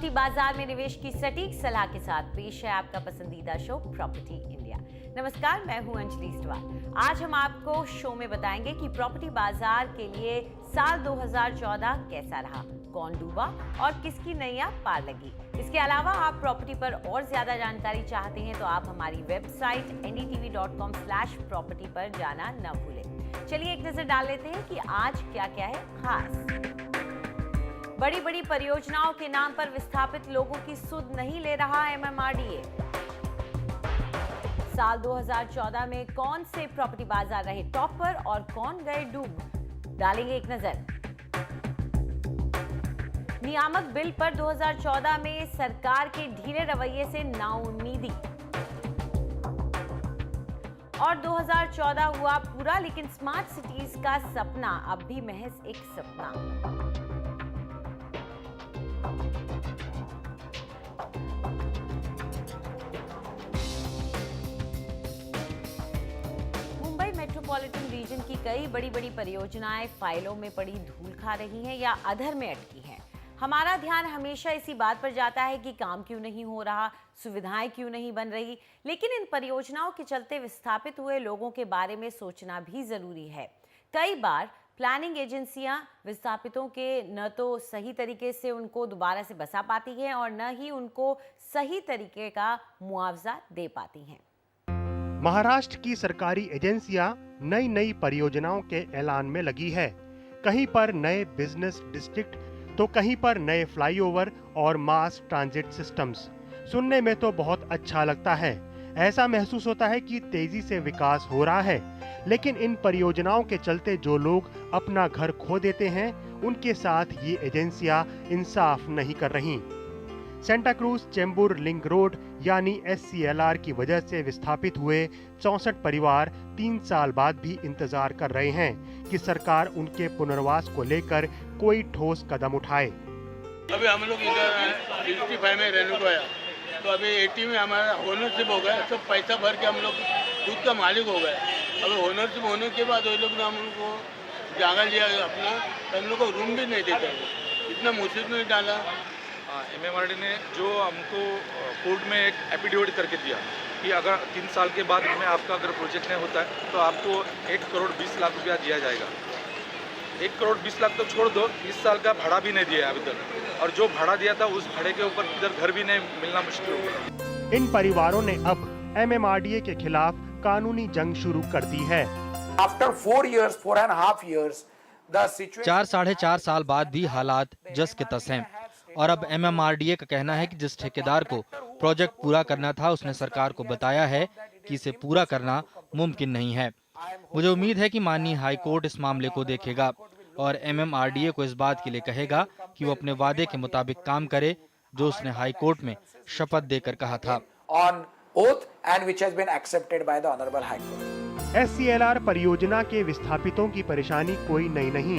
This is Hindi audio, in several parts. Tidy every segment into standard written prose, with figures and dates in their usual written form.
प्रॉपर्टी बाजार में निवेश की सटीक सलाह के साथ पेश है आपका पसंदीदा शो प्रॉपर्टी इंडिया। नमस्कार, मैं हूं अंजलि इस्टवाल। आज हम आपको शो में बताएंगे कि प्रॉपर्टी बाजार के लिए साल 2014 कैसा रहा, कौन डूबा और किसकी नैया पार लगी। इसके अलावा आप प्रॉपर्टी पर और ज्यादा जानकारी चाहते हैं तो आप हमारी वेबसाइट ndtv.com/property पर जाना न भूलें। चलिए एक नजर डाल लेते हैं कि आज क्या क्या है खास। बड़ी बड़ी परियोजनाओं के नाम पर विस्थापित लोगों की सुध नहीं ले रहा MMRDA। साल 2014 में कौन से प्रॉपर्टी बाजार रहे टॉप पर और कौन गए डूब, डालेंगे एक नजर। नियामक बिल पर 2014 में सरकार के ढीले रवैये से नाउम्मीदी, और 2014 हुआ पूरा लेकिन स्मार्ट सिटीज का सपना अब भी महज एक सपना। मेट्रोपॉलिटन रीजन की कई बड़ी बड़ी परियोजनाएं फाइलों में पड़ी धूल खा रही हैं या अधर में अटकी हैं। हमारा ध्यान हमेशा इसी बात पर जाता है कि काम क्यों नहीं हो रहा, सुविधाएं क्यों नहीं बन रही, लेकिन इन परियोजनाओं के चलते विस्थापित हुए लोगों के बारे में सोचना भी जरूरी है। कई बार प्लानिंग एजेंसियां विस्थापितों के न तो सही तरीके से उनको दोबारा से बसा पाती हैं और न ही उनको सही तरीके का मुआवजा दे पाती हैं। महाराष्ट्र की सरकारी एजेंसियां नई नई परियोजनाओं के ऐलान में लगी है। कहीं पर नए बिजनेस डिस्ट्रिक्ट तो कहीं पर नए फ्लाईओवर और मास ट्रांजिट सिस्टम्स। सुनने में तो बहुत अच्छा लगता है, ऐसा महसूस होता है कि तेजी से विकास हो रहा है, लेकिन इन परियोजनाओं के चलते जो लोग अपना घर खो देते हैं उनके साथ ये एजेंसियां इंसाफ नहीं कर रही। Santa cruise Chembur link road यानी SCLR की वजह से विस्थापित हुए 64 परिवार 3 साल बाद भी इंतजार कर रहे हैं कि सरकार उनके पुनर्वास को लेकर कोई ठोस कदम उठाए। अभी हम लोग इधर 65 में रहने को आया, तो अभी 80 में हमारा ओनरशिप हो गया, सब पैसा भर के हम लोग खुद का मालिक हो गए। अभी ओनरशिप होने के बाद वो लोग ने हम लोग को जगह लिया अपना, तो हम लोग को रूम भी नहीं देते, इतना मुसीबत में डाला। MMRDA ने जो हमको कोर्ट में एक एफिडेविट करके दिया कि अगर 3 साल के बाद में आपका अगर प्रोजेक्ट नहीं होता है तो आपको 1 करोड़ 20 लाख रुपया दिया जाएगा। 1 करोड़ 20 लाख तो छोड़ दो, 20 साल का भाड़ा भी नहीं दिया अभी तक, और जो भाड़ा दिया था उस भाड़े के ऊपर इधर घर भी नहीं मिलना मुश्किल हो गया। इन परिवारों ने अब MMRDA के खिलाफ कानूनी जंग शुरू कर दी है। After 4 years, 4.5 years, the situation 4-4.5 साल बाद भी हालात जस के तस हैं, और अब MMRDA का कहना है कि जिस ठेकेदार को प्रोजेक्ट पूरा करना था उसने सरकार को बताया है कि इसे पूरा करना मुमकिन नहीं है। मुझे उम्मीद है कि माननीय हाई कोर्ट इस मामले को देखेगा और MMRDA को इस बात के लिए कहेगा कि वो अपने वादे के मुताबिक काम करे जो उसने हाई कोर्ट में शपथ देकर कहा था। on oath and which has been accepted by the Honorable High Court. SCLR परियोजना के विस्थापितों की परेशानी कोई नई नहीं।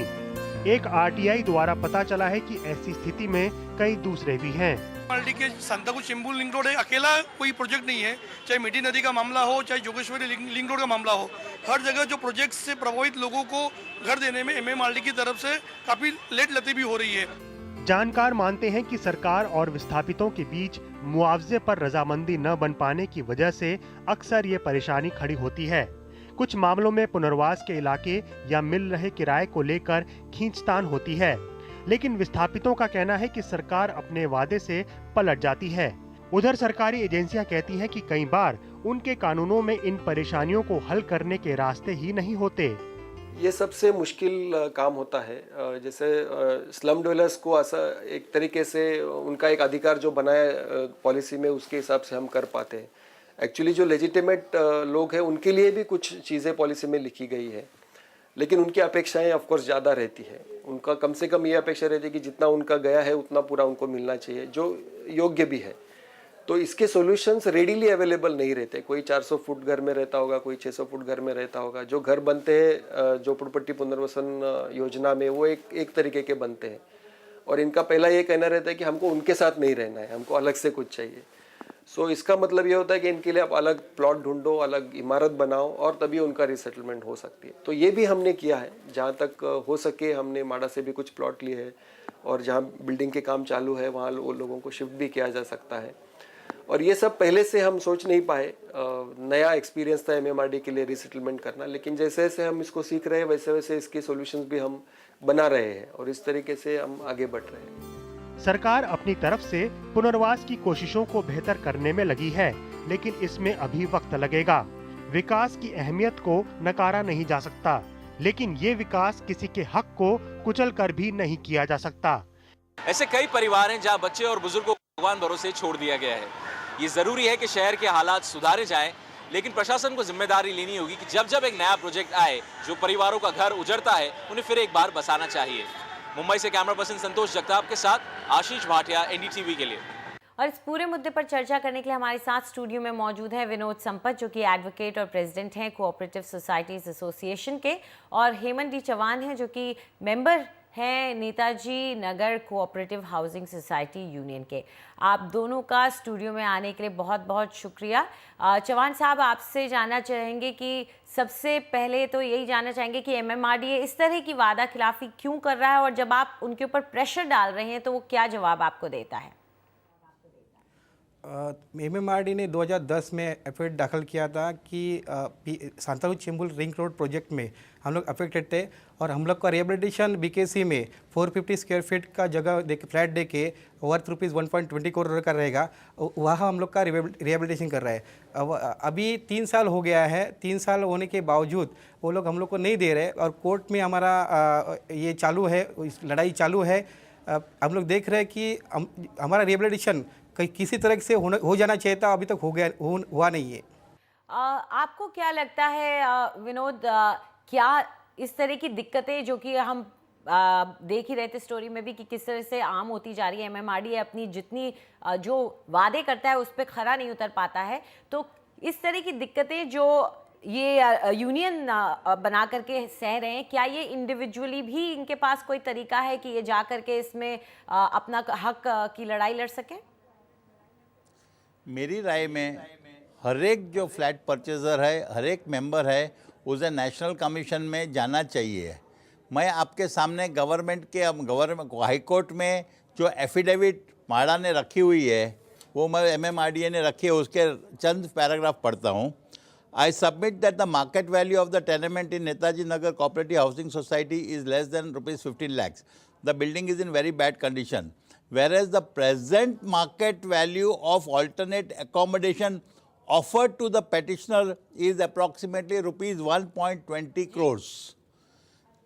एक RTI द्वारा पता चला है कि ऐसी स्थिति में कई दूसरे भी हैं। के सांताक्रूज चेंबूर लिंक रोड अकेला कोई प्रोजेक्ट नहीं है, चाहे मिठी नदी का मामला हो, चाहे जोगेश्वरी लिंक रोड का मामला हो, हर जगह जो प्रोजेक्ट से प्रभावित लोगों को घर देने में MMRDA की तरफ से काफी लेट लती भी हो रही है। जानकार मानते हैं कि सरकार और विस्थापितों के बीच मुआवजे पर रजामंदी न बन पाने की वजह से अक्सर ये परेशानी खड़ी होती है। कुछ मामलों में पुनर्वास के इलाके या मिल रहे किराए को लेकर खींचतान होती है, लेकिन विस्थापितों का कहना है कि सरकार अपने वादे से पलट जाती है। उधर सरकारी एजेंसियां कहती हैं कि कई बार उनके कानूनों में इन परेशानियों को हल करने के रास्ते ही नहीं होते। ये सबसे मुश्किल काम होता है। जैसे स्लम डवेलर्स को ऐसा एक तरीके से उनका एक अधिकार जो बनाया पॉलिसी में उसके हिसाब से हम कर पाते हैं। एक्चुअली जो लेजिटिमेट लोग हैं उनके लिए भी कुछ चीज़ें पॉलिसी में लिखी गई है, लेकिन उनकी अपेक्षाएं ऑफ कोर्स ज़्यादा रहती है। उनका कम से कम ये अपेक्षा रहती है कि जितना उनका गया है उतना पूरा उनको मिलना चाहिए, जो योग्य भी है। तो इसके सॉल्यूशंस रेडीली अवेलेबल नहीं रहते। कोई 400 फुट घर में रहता होगा, कोई 600 फुट घर में रहता होगा। जो घर बनते हैं झोपड़पट्टी पुनर्वसन योजना में वो एक तरीके के बनते हैं, और इनका पहला ये कहना रहता है कि हमको उनके साथ नहीं रहना है, हमको अलग से कुछ चाहिए। सो इसका मतलब ये होता है कि इनके लिए आप अलग प्लॉट ढूंढो, अलग इमारत बनाओ और तभी उनका रीसेटलमेंट हो सकती है। तो ये भी हमने किया है, जहाँ तक हो सके हमने माडा से भी कुछ प्लॉट लिए हैं और जहाँ बिल्डिंग के काम चालू है वहाँ लोगों को शिफ्ट भी किया जा सकता है। और ये सब पहले से हम सोच नहीं पाए, नया एक्सपीरियंस था एमएमआरडी के लिए रीसेटलमेंट करना, लेकिन जैसे जैसे हम इसको सीख रहे हैं वैसे वैसे इसके सॉल्यूशंस भी हम बना रहे हैं और इस तरीके से हम आगे बढ़ रहे हैं। सरकार अपनी तरफ से पुनर्वास की कोशिशों को बेहतर करने में लगी है, लेकिन इसमें अभी वक्त लगेगा। विकास की अहमियत को नकारा नहीं जा सकता, लेकिन ये विकास किसी के हक को कुचल कर भी नहीं किया जा सकता। ऐसे कई परिवार हैं जहां बच्चे और बुजुर्गों को भगवान भरोसे छोड़ दिया गया है। ये जरूरी है कि शहर के हालात सुधारे जाएं, लेकिन प्रशासन को जिम्मेदारी लेनी होगी कि जब जब एक नया प्रोजेक्ट आए जो परिवारों का घर उजड़ता है उन्हें फिर एक बार बसाना चाहिए। मुंबई से कैमरा पर्सन संतोष जगताप के साथ आशीष भाटिया, एनडीटीवी के लिए। और इस पूरे मुद्दे पर चर्चा करने के लिए हमारे साथ स्टूडियो में मौजूद है विनोद संपत, जो कि एडवोकेट और प्रेसिडेंट हैं कोऑपरेटिव सोसाइटीज एसोसिएशन के, और हेमंत डी चौहान हैं जो कि मेंबर हैं नेताजी नगर कोऑपरेटिव हाउसिंग सोसाइटी यूनियन के। आप दोनों का स्टूडियो में आने के लिए बहुत बहुत शुक्रिया। चौहान साहब, आपसे जानना चाहेंगे कि सबसे पहले तो यही जानना चाहेंगे कि एमएमआरडीए इस तरह की वादा खिलाफी क्यों कर रहा है, और जब आप उनके ऊपर प्रेशर डाल रहे हैं तो वो क्या जवाब आपको देता है? एमएमआरडी ने 2010 में एफिडेविट दाखिल किया था कि सांतालू चेंबूर रिंग रोड प्रोजेक्ट में हम लोग अफेक्टेड थे और हम लोग का रिहेबिलिटेशन बीकेसी में 450 स्क्वायर फीट का जगह दे के फ्लैट दे के वर्थ रुपीज़ 1.20 करोड़ का रहेगा, वहाँ हम लोग का रिहेबिलिटेशन कर रहा है। अभी 3 साल हो गया है, 3 साल होने के बावजूद वो लोग हम लोग को नहीं दे रहे और कोर्ट में हमारा ये चालू है, लड़ाई चालू है। हम लोग देख रहे हैं कि हमारा रिहेबिलिटेशन किसी तरह से हो जाना चाहिए था, अभी तक हुआ नहीं है। आपको क्या लगता है विनोद, क्या इस तरह की दिक्कतें जो कि हम देख ही रहे थे स्टोरी में भी कि किस तरह से आम होती जा रही है, एमएमआरडीए अपनी जितनी जो वादे करता है उस पर खरा नहीं उतर पाता है, तो इस तरह की दिक्कतें जो ये यूनियन बना करके सह रहे हैं, क्या ये इंडिविजुअली भी इनके पास कोई तरीका है कि ये जा करके इसमें अपना हक की लड़ाई लड़ सकें? मेरी राय में हर एक जो फ्लैट परचेज़र है, हर एक मेंबर है, उसे नेशनल कमीशन में जाना चाहिए। मैं आपके सामने गवर्नमेंट हाई कोर्ट में जो एफिडेविट माडा ने रखी हुई है वो मैं एमएमआरडीए ने रखी है, उसके चंद पैराग्राफ पढ़ता हूँ। I submit that the market value of the tenement in Netaji Nagar Cooperative Housing Society is less than rupees 15 lakhs. The building is in very bad condition. Whereas the present market value of alternate accommodation offered to the petitioner is approximately rupees 1.20 crores.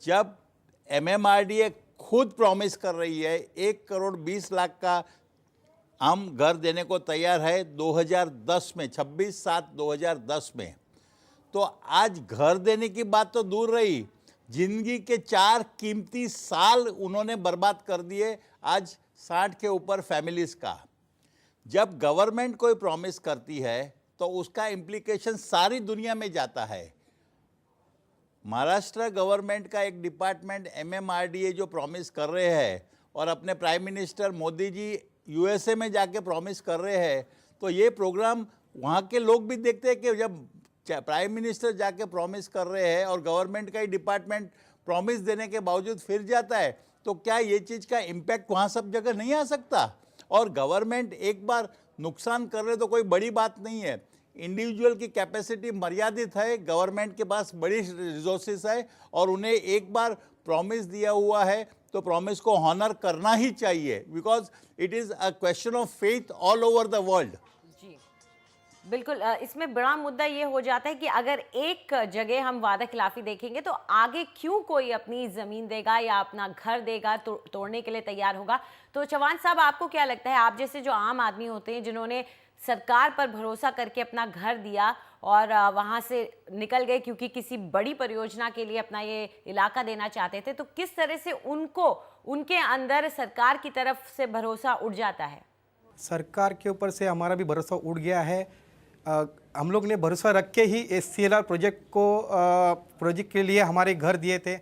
जब MMRDA खुद प्रॉमिस कर रही है 1 करोड़ 20 लाख का हम घर देने को तैयार है 2010 में, 26/7/2010 में, तो आज घर देने की बात तो दूर रही, जिंदगी के 4 कीमती साल उन्होंने बर्बाद कर दिए आज 60 के ऊपर फैमिलीज का। जब गवर्नमेंट कोई प्रॉमिस करती है तो उसका इम्प्लीकेशन सारी दुनिया में जाता है। महाराष्ट्र गवर्नमेंट का एक डिपार्टमेंट MMRDA जो प्रॉमिस कर रहे हैं और अपने prime minister Modi ji USA में जाके प्रॉमिस कर रहे हैं, तो ये प्रोग्राम वहाँ के लोग भी देखते हैं कि जब प्राइम मिनिस्टर जाके प्रॉमिस कर रहे हैं और गवर्नमेंट का ही डिपार्टमेंट प्रॉमिस देने के बावजूद फिर जाता है, तो क्या ये चीज़ का इम्पैक्ट वहाँ सब जगह नहीं आ सकता? और गवर्नमेंट एक बार नुकसान कर रहे तो कोई बड़ी बात नहीं है। इंडिविजुअल की कैपेसिटी मर्यादित है, गवर्नमेंट के पास बड़ी रिसोर्सेस है और उन्हें एक बार प्रॉमिस दिया हुआ है तो प्रॉमिस को हॉनर करना ही चाहिए, because it is a question of faith all over the world. जी बिल्कुल, इसमें बड़ा मुद्दा ये हो जाता है कि अगर एक जगह हम वादा खिलाफी देखेंगे तो आगे क्यों कोई अपनी ज़मीन देगा या अपना घर देगा, तोड़ने के लिए तैयार होगा। तो चौहान साहब, आपको क्या लगता है, आप जैसे जो आम आदमी होते हैं जिन्होंने सरकार पर भरोसा करके अपना घर दिया और वहाँ से निकल गए क्योंकि किसी बड़ी परियोजना के लिए अपना ये इलाका देना चाहते थे, तो किस तरह से उनको उनके अंदर सरकार की तरफ से भरोसा उड़ जाता है? सरकार के ऊपर से हमारा भी भरोसा उड़ गया है। हम लोग ने भरोसा रख के ही SCLR प्रोजेक्ट के लिए हमारे घर दिए थे।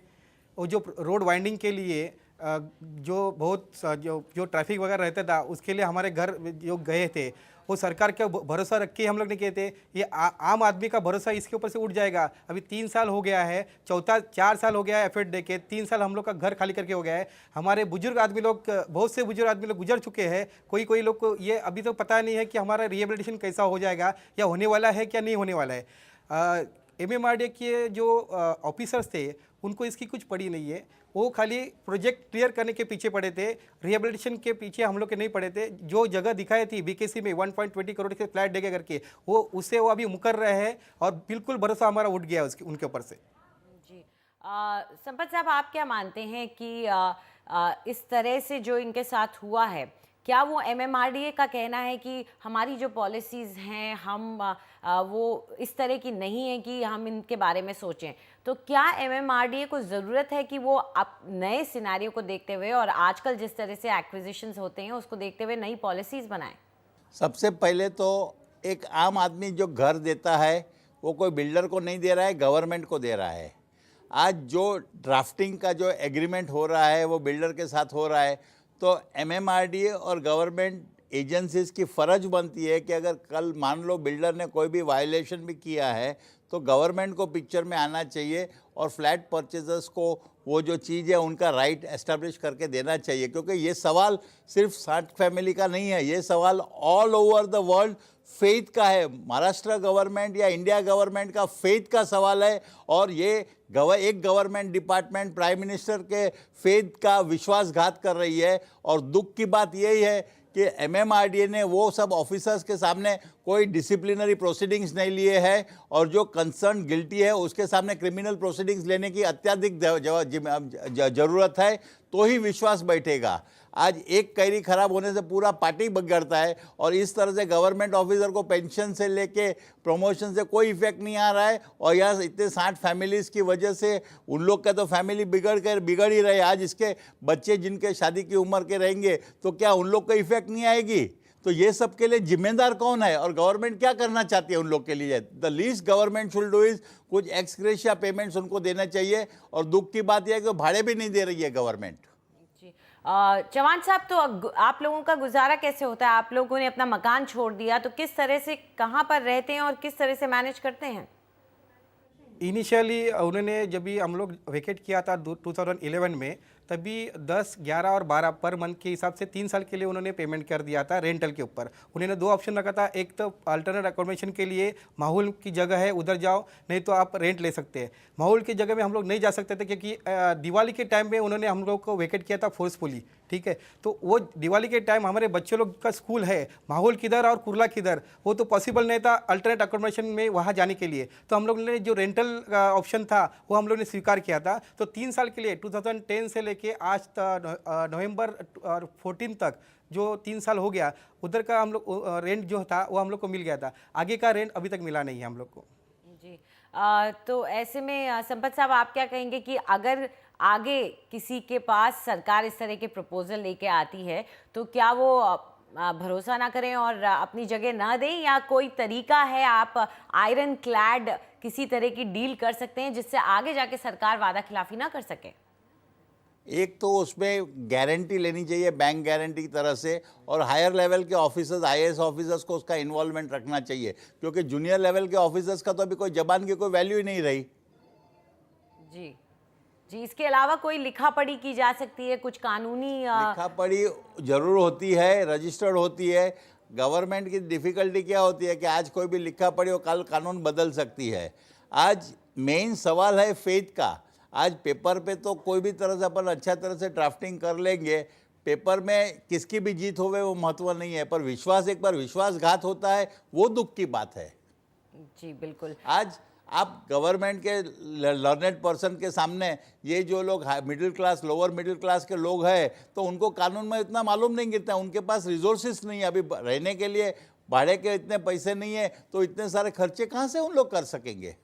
वो जो रोड वाइंडिंग के लिए जो बहुत जो ट्रैफिक वगैरह रहता था उसके लिए हमारे घर जो गए थे वो सरकार के भरोसा रख के हम लोग ने किए थे। ये आम आदमी का भरोसा इसके ऊपर से उठ जाएगा। अभी 3 साल हो गया है, चौथा 4 साल हो गया है एफर्ट दे के, 3 साल हम लोग का घर खाली करके हो गया है। हमारे बुजुर्ग आदमी लोग, बहुत से बुजुर्ग आदमी लोग गुजर चुके हैं। कोई लोग को ये अभी तो पता नहीं है कि हमारा रिहेबिलिटेशन कैसा हो जाएगा या होने वाला है क्या नहीं होने वाला है। MMRDA के जो ऑफिसर्स थे उनको इसकी कुछ पड़ी नहीं है। वो खाली प्रोजेक्ट क्लियर करने के पीछे पड़े थे, रिहेबिलिटेशन के पीछे हम लोग के नहीं पड़े थे। जो जगह दिखाई थी BKC में 1.20 करोड़ के फ्लैट देगा करके, वो उससे वो अभी मुकर रहे हैं और बिल्कुल भरोसा हमारा उठ गया उसके उनके ऊपर से। जी संपत साहब, आप क्या मानते हैं कि इस तरह से जो इनके साथ हुआ है, क्या वो MMRDA का कहना है कि हमारी जो पॉलिसीज़ हैं हम वो इस तरह की नहीं है कि हम इनके बारे में सोचें? तो क्या MMRDA को ज़रूरत है कि वो अब नए सिनेरियो को देखते हुए और आजकल जिस तरह से एक्विजिशंस होते हैं उसको देखते हुए नई पॉलिसीज़ बनाएं? सबसे पहले तो एक आम आदमी जो घर देता है वो कोई बिल्डर को नहीं दे रहा है, गवर्नमेंट को दे रहा है। आज जो ड्राफ्टिंग का जो एग्रीमेंट हो रहा है वो बिल्डर के साथ हो रहा है, तो MMRDA और गवर्नमेंट एजेंसीज़ की फ़र्ज बनती है कि अगर कल मान लो बिल्डर ने कोई भी वायलेशन भी किया है तो गवर्नमेंट को पिक्चर में आना चाहिए और फ्लैट परचेजर्स को वो जो चीज़ है उनका राइट एस्टेब्लिश करके देना चाहिए। क्योंकि ये सवाल सिर्फ 60 फैमिली का नहीं है, ये सवाल all over the world faith का है। महाराष्ट्र गवर्नमेंट या इंडिया गवर्नमेंट का फेथ का सवाल है और ये एक गवर्नमेंट डिपार्टमेंट प्राइम मिनिस्टर के फेथ का विश्वासघात कर रही है। और दुख की बात यही है कि MMRDA ने वो सब ऑफिसर्स के सामने कोई डिसिप्लिनरी प्रोसीडिंग्स नहीं लिए हैं और जो कंसर्न गिल्टी है उसके सामने क्रिमिनल प्रोसीडिंग्स लेने की अत्यधिक ज़रूरत है, तो ही विश्वास बैठेगा। आज एक कैरी खराब होने से पूरा पार्टी बिगड़ता है और इस तरह से गवर्नमेंट ऑफिसर को पेंशन से लेके प्रमोशन से कोई इफेक्ट नहीं आ रहा है। और यहाँ इतने 60 फैमिलीज़ की वजह से उन लोग का तो फैमिली बिगड़ ही रहे। आज इसके बच्चे जिनके शादी की उम्र के रहेंगे तो क्या उन लोग को इफेक्ट नहीं आएगी? तो ये सब के लिए जिम्मेदार कौन है और गवर्नमेंट क्या करना चाहती है उन लोग के लिए? The least government should do is कुछ एक्सग्रेशिया पेमेंट्स उनको देना चाहिए। और दुख की बात यह है कि भाड़े भी नहीं दे रही है गवर्नमेंट। चौहान साहब, तो आप लोगों का गुजारा कैसे होता है? आप लोगों ने अपना मकान छोड़ दिया, तो किस तरह से, कहाँ पर रहते हैं और किस तरह से मैनेज करते हैं? इनिशियली उन्होंने जब भी हम लोग वेकेट किया था 2011 में, तभी 10, 11 और 12 पर मंथ के हिसाब से 3 साल के लिए उन्होंने पेमेंट कर दिया था रेंटल के ऊपर। उन्होंने 2 ऑप्शन रखा था, एक तो अल्टरनेट अकोमोडेशन के लिए माहौल की जगह है उधर जाओ, नहीं तो आप रेंट ले सकते हैं। माहौल की जगह में हम लोग नहीं जा सकते थे क्योंकि दिवाली के टाइम में उन्होंने हम लोग को वेकेट किया था फोर्सफुली, ठीक है। तो वो दिवाली के टाइम हमारे बच्चे लोग का स्कूल है, माहौल किधर और कुर्ला किधर, वो तो पॉसिबल नहीं था अल्टरनेट अकोमोडेशन में वहाँ जाने के लिए। तो हम लोग ने जो रेंटल का ऑप्शन था वो हम लोग ने स्वीकार किया था। तो 3 साल के लिए 2010 से लेके आज नवंबर 14 तक जो 3 साल हो गया, उधर का हम लोग रेंट जो था वो हम लोग को मिल गया था। आगे का रेंट अभी तक मिला नहीं है हम लोग को। जी तो ऐसे में संपत साहब, आप क्या कहेंगे कि अगर आगे किसी के पास सरकार इस तरह के प्रपोजल लेके आती है तो क्या वो भरोसा ना करें और अपनी जगह ना दें, या कोई तरीका है आप आयरन क्लैड किसी तरह की डील कर सकते हैं जिससे आगे जाके सरकार वादा खिलाफी ना कर सके? एक तो उसमें गारंटी लेनी चाहिए बैंक गारंटी की तरह से, और हायर लेवल के ऑफिसर्स, IAS ऑफिसर्स को उसका इन्वॉल्वमेंट रखना चाहिए, क्योंकि जूनियर लेवल के ऑफिसर्स का तो अभी कोई जबान की कोई वैल्यू ही नहीं रही। जी, इसके अलावा कोई लिखा पढ़ी की जा सकती है, कुछ कानूनी लिखा पढ़ी जरूर होती है, रजिस्टर्ड होती है। गवर्नमेंट की डिफ़िकल्टी क्या होती है कि आज कोई भी लिखा पढ़ी हो, कल कानून बदल सकती है। आज मेन सवाल है फेथ का। आज पेपर पे तो कोई भी तरह से अपन अच्छा तरह से ड्राफ्टिंग कर लेंगे, पेपर में किसकी भी जीत होवे वो महत्व नहीं है, पर विश्वास, एक बार विश्वासघात होता है वो दुख की बात है। जी बिल्कुल। आज आप गवर्नमेंट के लर्नेड पर्सन के सामने ये जो लोग middle class, lower middle class के लोग हैं, तो उनको कानून में इतना मालूम नहीं गिरता, उनके पास रिसोर्सेस नहीं है, अभी रहने के लिए भाड़े के इतने पैसे नहीं है, तो इतने सारे खर्चे कहाँ से उन लोग कर सकेंगे?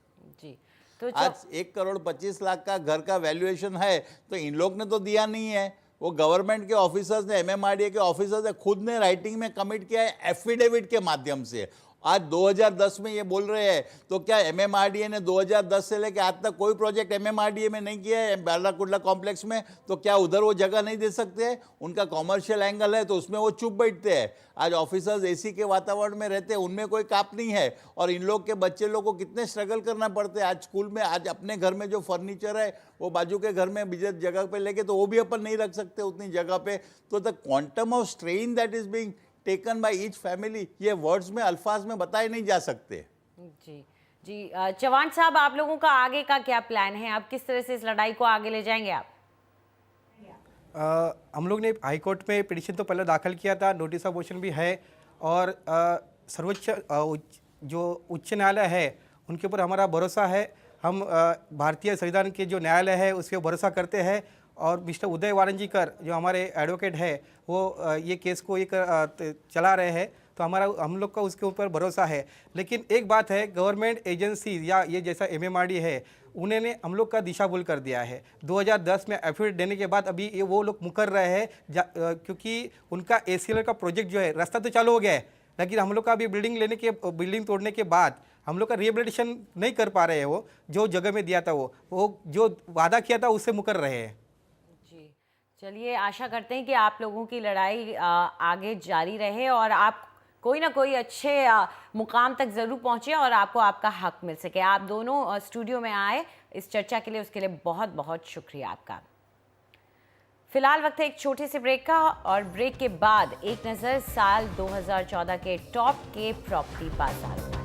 जी तो आज 1,25,00,000 का घर का वैल्यूएशन है, तो इन लोग ने तो दिया नहीं है, वो गवर्नमेंट के ऑफिसर्स ने, MMRDA के ऑफिसर्स ने खुद ने राइटिंग में कमिट किया है एफिडेविट के माध्यम से। आज 2010 में ये बोल रहे हैं, तो क्या एमएमआरडीए ने 2010 से लेकर आज तक कोई प्रोजेक्ट एमएमआरडीए में नहीं किया है बालाकुंडला कॉम्प्लेक्स में? तो क्या उधर वो जगह नहीं दे सकते? उनका कॉमर्शियल एंगल है तो उसमें वो चुप बैठते हैं। आज ऑफिसर्स एसी के वातावरण में रहते हैं, उनमें कोई काप नहीं है, और इन लोग के बच्चे लोग को कितने स्ट्रगल करना पड़ते हैं। आज स्कूल में, आज अपने घर में जो फर्नीचर है वो बाजू के घर में बिजत जगह पे लेके, तो वो भी अपन नहीं रख सकते उतनी जगह पे। तो the quantum of strain that is being taken by each family, ये वर्ड्स में, अल्फाज में बताए नहीं जा सकते। जी जी, चौहान साहब, आप लोगों का आगे का क्या प्लान है? आप किस तरह से इस लड़ाई को आगे ले जाएंगे आप? हम लोग ने हाई कोर्ट में पिटीशन तो पहले दाखिल किया था, नोटिस ऑफ मोशन भी है, और सर्वोच्च जो उच्च न्यायालय है उनके ऊपर हमारा भरोसा है। हम भारतीय संविधान के जो न्यायालय है उसके भरोसा करते हैं, और मिस्टर उदय वारंजीकर जो हमारे एडवोकेट है वो ये केस को चला रहे हैं, तो हम लोग का उसके ऊपर भरोसा है। लेकिन एक बात है, गवर्नमेंट एजेंसी या ये जैसा एमएमआरडी है, उन्होंने हम लोग का दिशा भूल कर दिया है। 2010 में एफिडेविट देने के बाद अभी ये वो लोग मुकर रहे हैं, क्योंकि उनका एसीएल का प्रोजेक्ट जो है, रास्ता तो चालू हो गया है, लेकिन हम लोग का अभी बिल्डिंग तोड़ने के बाद हम लोग का रिहेबिलिटेशन नहीं कर पा रहे हैं। वो जो जगह में दिया था वो जो वादा किया था उससे मुकर रहे हैं। जी, चलिए, आशा करते हैं कि आप लोगों की लड़ाई आगे जारी रहे और आप कोई ना कोई अच्छे मुकाम तक ज़रूर पहुँचे और आपको आपका हक मिल सके। आप दोनों स्टूडियो में आए इस चर्चा के लिए, उसके लिए बहुत बहुत शुक्रिया आपका। फिलहाल वक्त है एक छोटे से ब्रेक का, और ब्रेक के बाद एक नज़र साल 2014 के टॉप के प्रॉपर्टी बाजार।